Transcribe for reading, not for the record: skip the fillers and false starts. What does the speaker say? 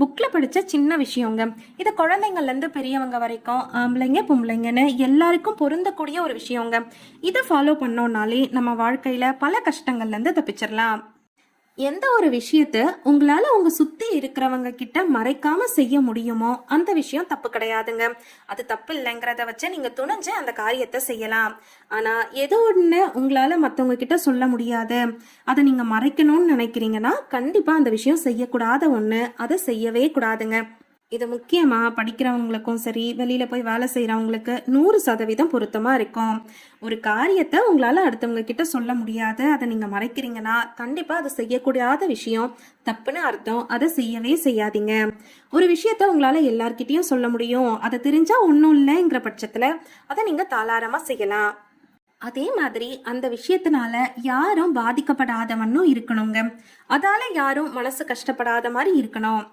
புக்கில் படித்த சின்ன விஷயங்க. இது குழந்தைங்கள்லேருந்து பெரியவங்க வரைக்கும் ஆம்பளைங்க பொம்பளைங்கன்னு எல்லாருக்கும் பொருந்தக்கூடிய ஒரு விஷயங்க. இதை ஃபாலோ பண்ணோம்னாலே நம்ம வாழ்க்கையில் பல கஷ்டங்கள்லேருந்து தப்பிச்சிடலாம். எந்த ஒரு விஷயத்த உங்களால உங்க சுத்தி இருக்கிறவங்க கிட்ட மறைக்காம செய்ய முடியுமோ அந்த விஷயம் தப்பு கிடையாதுங்க. அது தப்பு இல்லைங்கிறத வச்சு நீங்க துணிஞ்சு அந்த காரியத்தை செய்யலாம். ஆனா ஏதோ ஒண்ணு உங்களால மத்தவங்க கிட்ட சொல்ல முடியாது, அதை நீங்க மறைக்கணும்னு நினைக்கிறீங்கன்னா கண்டிப்பா அந்த விஷயம் செய்யக்கூடாத ஒண்ணு, அதை செய்யவே கூடாதுங்க. இது முக்கியமா படிக்கிறவங்களுக்கும் சரி, வெளியில போய் வேலை செய்யறவங்களுக்கு 100% பொருத்தமா இருக்கும். ஒரு காரியத்தை உங்களால அடுத்தவங்க கிட்ட சொல்ல முடியாது, அதை நீங்க மறைக்கிறீங்கன்னா கண்டிப்பா அதை செய்யக்கூடாத விஷயம், தப்புன்னு அர்த்தம். அதை செய்யவே செய்யாதீங்க. ஒரு விஷயத்த உங்களால எல்லார்கிட்டயும் சொல்ல முடியும், அதை தெரிஞ்சா ஒன்றும் இல்லைங்கிற பட்சத்துல அதை நீங்க தாராளமா செய்யலாம். அதே மாதிரி அந்த விஷயத்தினால யாரும் பாதிக்கப்படாதவன்னும் இருக்கணுங்க. அதால யாரும் மனசு கஷ்டப்படாத மாதிரி இருக்கணும்.